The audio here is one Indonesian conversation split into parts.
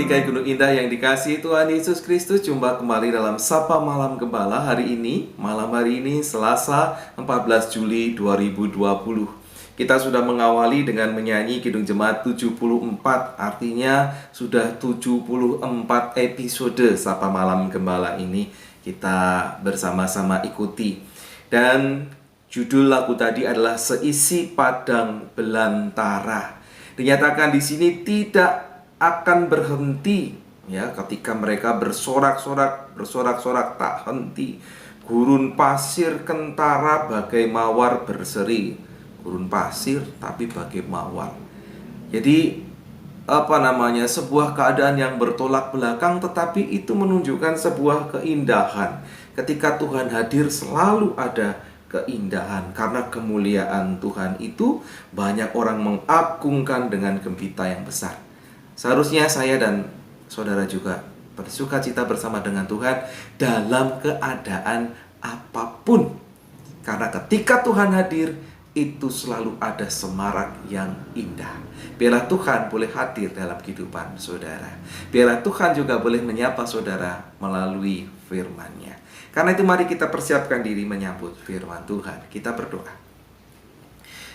GKI Gunung Indah yang dikasihi Tuhan Yesus Kristus, jumpa kembali dalam Sapa Malam Gembala malam hari ini Selasa 14 Juli 2020. Kita sudah mengawali dengan menyanyi Kidung Jemaat 74, artinya sudah 74 episode Sapa Malam Gembala ini kita bersama-sama ikuti. Dan judul lagu tadi adalah Seisi Padang Belantara. Dinyatakan di sini tidak akan berhenti ya, ketika mereka bersorak-sorak tak henti. Gurun pasir kentara bagai mawar berseri. Gurun pasir tapi bagai mawar. Jadi sebuah keadaan yang bertolak belakang, tetapi itu menunjukkan sebuah keindahan. Ketika Tuhan hadir selalu ada keindahan, karena kemuliaan Tuhan itu banyak orang mengagungkan dengan gembira yang besar. Seharusnya saya dan saudara juga bersuka cita bersama dengan Tuhan dalam keadaan apapun, karena ketika Tuhan hadir itu selalu ada semarak yang indah. Biarlah Tuhan boleh hadir dalam kehidupan saudara. Biarlah Tuhan juga boleh menyapa saudara melalui firman-Nya. Karena itu mari kita persiapkan diri menyambut firman Tuhan. Kita berdoa.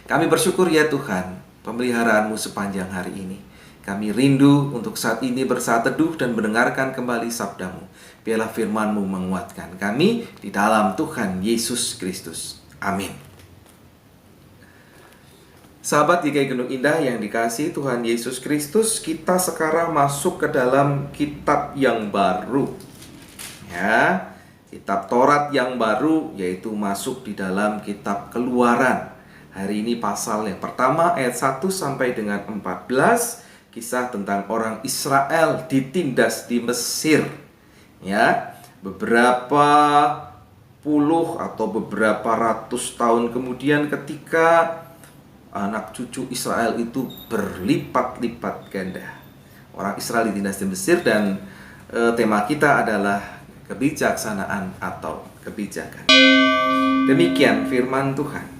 Kami bersyukur ya Tuhan, pemeliharaanmu sepanjang hari ini. Kami rindu untuk saat ini bersaat teduh dan mendengarkan kembali sabdamu. Biarlah firman-Mu menguatkan kami di dalam Tuhan Yesus Kristus. Amin. Sahabat GKI Gunung Indah yang dikasihi Tuhan Yesus Kristus, kita sekarang masuk ke dalam kitab yang baru. Ya, kitab Taurat yang baru, yaitu masuk di dalam kitab Keluaran. Hari ini pasal yang pertama ayat 1 sampai dengan 14, kisah tentang orang Israel ditindas di Mesir. Ya, beberapa puluh atau beberapa ratus tahun kemudian, ketika anak cucu Israel itu berlipat-lipat ganda. Orang Israel ditindas di Mesir, dan tema kita adalah kebijaksanaan atau kebijakan. Demikian firman Tuhan.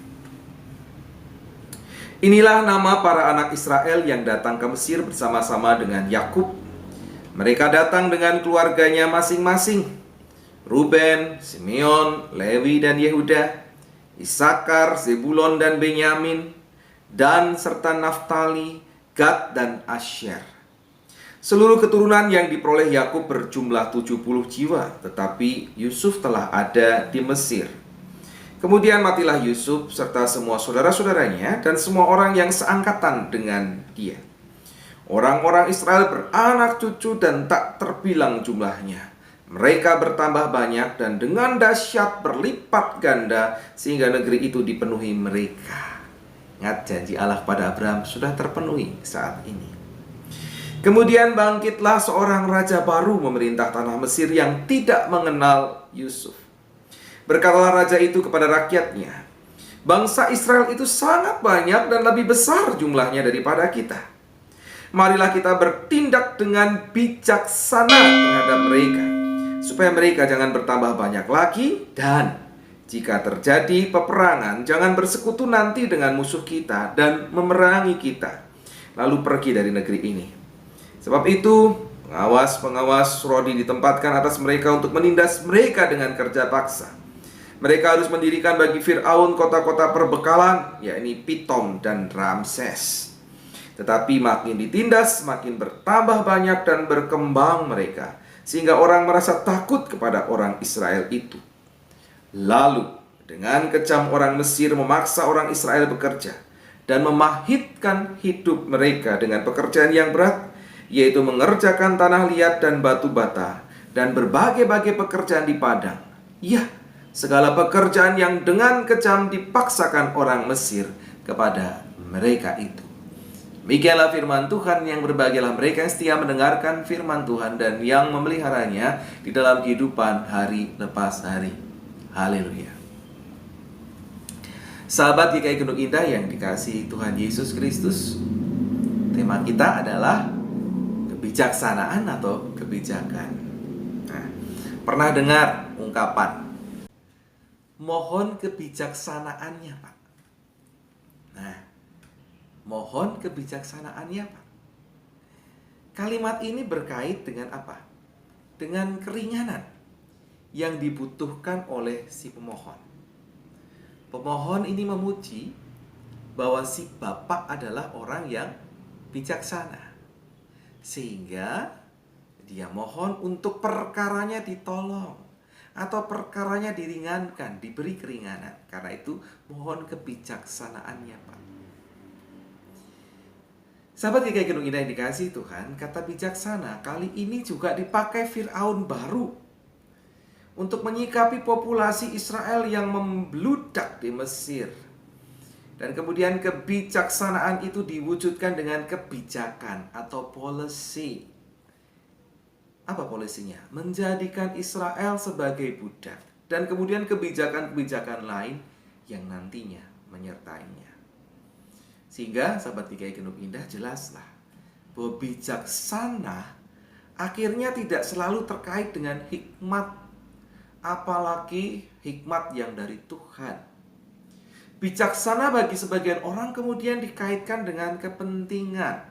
Inilah nama para anak Israel yang datang ke Mesir bersama-sama dengan Yakub. Mereka datang dengan keluarganya masing-masing: Ruben, Simeon, Lewi dan Yehuda, Isakar, Zebulon dan Benyamin, Dan serta Naftali, Gad dan Asyer. Seluruh keturunan yang diperoleh Yakub berjumlah 70 jiwa, tetapi Yusuf telah ada di Mesir. Kemudian matilah Yusuf serta semua saudara-saudaranya dan semua orang yang seangkatan dengan dia. Orang-orang Israel beranak cucu dan tak terbilang jumlahnya. Mereka bertambah banyak dan dengan dahsyat berlipat ganda, sehingga negeri itu dipenuhi mereka. Ingat, janji Allah pada Abraham sudah terpenuhi saat ini. Kemudian bangkitlah seorang raja baru memerintah tanah Mesir yang tidak mengenal Yusuf. Berkatalah raja itu kepada rakyatnya, bangsa Israel itu sangat banyak dan lebih besar jumlahnya daripada kita. Marilah kita bertindak dengan bijaksana terhadap mereka, supaya mereka jangan bertambah banyak lagi, dan jika terjadi peperangan, jangan bersekutu nanti dengan musuh kita dan memerangi kita, lalu pergi dari negeri ini. Sebab itu, pengawas-pengawas Rodi ditempatkan atas mereka untuk menindas mereka dengan kerja paksa. Mereka harus mendirikan bagi Fir'aun kota-kota perbekalan, yakni Pitom dan Ramses. Tetapi makin ditindas, makin bertambah banyak dan berkembang mereka, sehingga orang merasa takut kepada orang Israel itu. Lalu dengan kejam orang Mesir memaksa orang Israel bekerja dan memahitkan hidup mereka dengan pekerjaan yang berat, yaitu mengerjakan tanah liat dan batu bata dan berbagai-bagai pekerjaan di padang. Ya, segala pekerjaan yang dengan kejam dipaksakan orang Mesir kepada mereka itu. Demikianlah firman Tuhan. Yang berbahagialah mereka yang setia mendengarkan firman Tuhan dan yang memeliharanya di dalam kehidupan hari lepas hari. Haleluya. Sahabat GKI Gunung Indah yang dikasihi Tuhan Yesus Kristus, tema kita adalah kebijaksanaan atau kebijakan. Nah, pernah dengar ungkapan, mohon kebijaksanaannya, Pak? Nah, mohon kebijaksanaannya, Pak. Kalimat ini berkait dengan apa? Dengan keringanan yang dibutuhkan oleh si pemohon. Pemohon ini memuji bahwa si Bapak adalah orang yang bijaksana, sehingga dia mohon untuk perkaranya ditolong atau perkaranya diringankan, diberi keringanan. Karena itu mohon kebijaksanaannya, Pak. Sahabat GKI Gunung Indah yang dikasihi Tuhan, kata bijaksana kali ini juga dipakai Fir'aun baru untuk menyikapi populasi Israel yang membludak di Mesir. Dan kemudian kebijaksanaan itu diwujudkan dengan kebijakan atau policy. Apa polisinya? Menjadikan Israel sebagai budak. Dan kemudian kebijakan-kebijakan lain yang nantinya menyertainya. Sehingga sahabat GKI Gunung Indah jelaslah bahwa bijaksana akhirnya tidak selalu terkait dengan hikmat, apalagi hikmat yang dari Tuhan. Bijaksana bagi sebagian orang kemudian dikaitkan dengan kepentingan.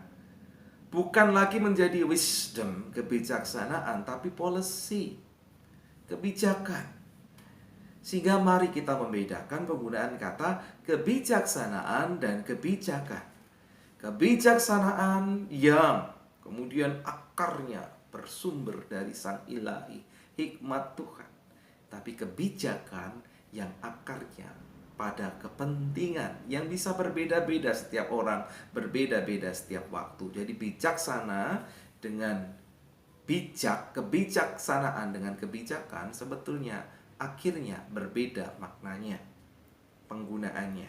Bukan lagi menjadi wisdom, kebijaksanaan, tapi policy, kebijakan. Sehingga mari kita membedakan penggunaan kata kebijaksanaan dan kebijakan. Kebijaksanaan yang kemudian akarnya bersumber dari Sang Ilahi, hikmat Tuhan. Tapi kebijakan yang akarnya pada kepentingan yang bisa berbeda-beda setiap orang, berbeda-beda setiap waktu. Jadi bijaksana dengan bijak, kebijaksanaan dengan kebijakan sebetulnya akhirnya berbeda maknanya, penggunaannya.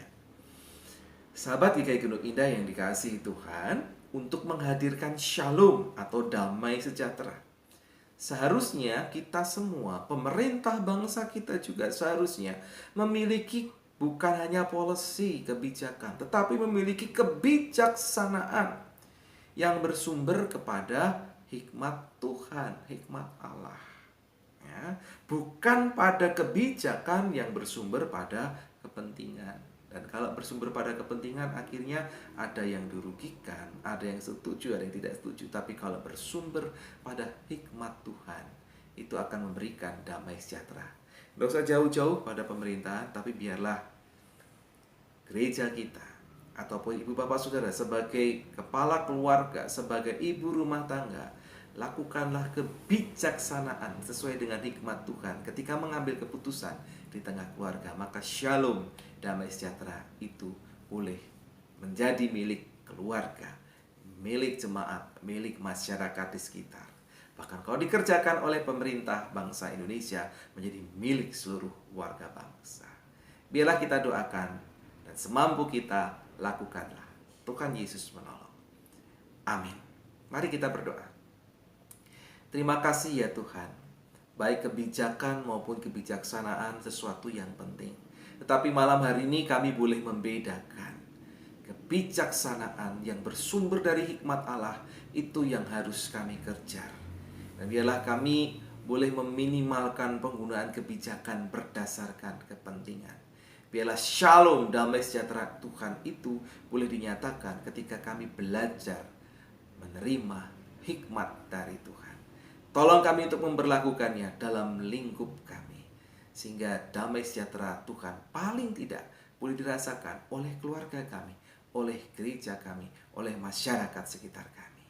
Sahabat GKI Gunung Indah yang dikasihi Tuhan, untuk menghadirkan shalom atau damai sejahtera, seharusnya kita semua, pemerintah bangsa kita juga seharusnya memiliki bukan hanya policy, kebijakan, tetapi memiliki kebijaksanaan yang bersumber kepada hikmat Tuhan, hikmat Allah. Ya, bukan pada kebijakan yang bersumber pada kepentingan. Dan kalau bersumber pada kepentingan, akhirnya ada yang dirugikan, ada yang setuju, ada yang tidak setuju. Tapi kalau bersumber pada hikmat Tuhan, itu akan memberikan damai sejahtera. Tidak usah jauh-jauh pada pemerintahan, tapi biarlah gereja kita ataupun ibu bapak saudara sebagai kepala keluarga, sebagai ibu rumah tangga, lakukanlah kebijaksanaan sesuai dengan hikmat Tuhan ketika mengambil keputusan di tengah keluarga. Maka shalom, damai sejahtera itu boleh menjadi milik keluarga, milik jemaat, milik masyarakat di sekitar. Bahkan kalau dikerjakan oleh pemerintah bangsa Indonesia, menjadi milik seluruh warga bangsa. Biarlah kita doakan dan semampu kita lakukanlah. Tuhan Yesus menolong. Amin. Mari kita berdoa. Terima kasih ya Tuhan, baik kebijakan maupun kebijaksanaan sesuatu yang penting. Tetapi malam hari ini kami boleh membedakan kebijaksanaan yang bersumber dari hikmat Allah, itu yang harus kami kejar. Dan biarlah kami boleh meminimalkan penggunaan kebijakan berdasarkan kepentingan. Biarlah shalom, damai sejahtera Tuhan itu boleh dinyatakan ketika kami belajar menerima hikmat dari Tuhan. Tolong kami untuk memberlakukannya dalam lingkup kami, sehingga damai sejahtera Tuhan paling tidak boleh dirasakan oleh keluarga kami, oleh gereja kami, oleh masyarakat sekitar kami.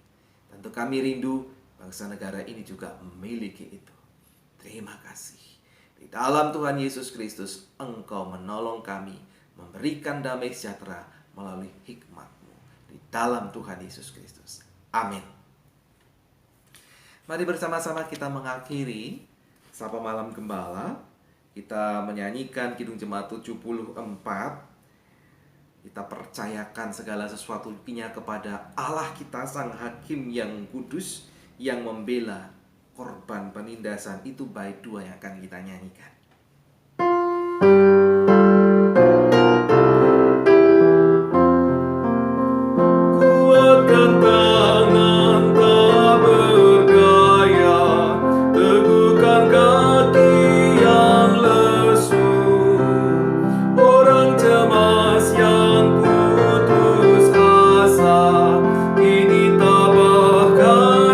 Tentu kami rindu bangsa negara ini juga memiliki itu. Terima kasih. Di dalam Tuhan Yesus Kristus, Engkau menolong kami, memberikan damai sejahtera melalui hikmat-Mu. Di dalam Tuhan Yesus Kristus. Amin. Mari bersama-sama kita mengakhiri Sapa Malam Gembala. Kita menyanyikan Kidung Jemaat 74. Kita percayakan segala sesuatunya kepada Allah kita, Sang Hakim yang kudus, yang membela korban penindasan. Itu bait 2 yang akan kita nyanyikan. Kuatkan tangan tak berdaya, teguhkan kaki yang lesu. Orang cemas yang putus asa, kini tabahkan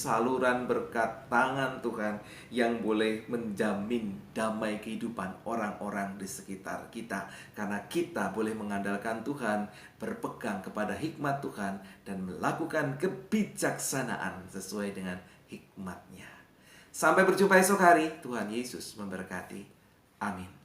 saluran berkat tangan Tuhan yang boleh menjamin damai kehidupan orang-orang di sekitar kita. Karena kita boleh mengandalkan Tuhan, berpegang kepada hikmat Tuhan, dan melakukan kebijaksanaan sesuai dengan hikmat-Nya. Sampai berjumpa esok hari. Tuhan Yesus memberkati. Amin.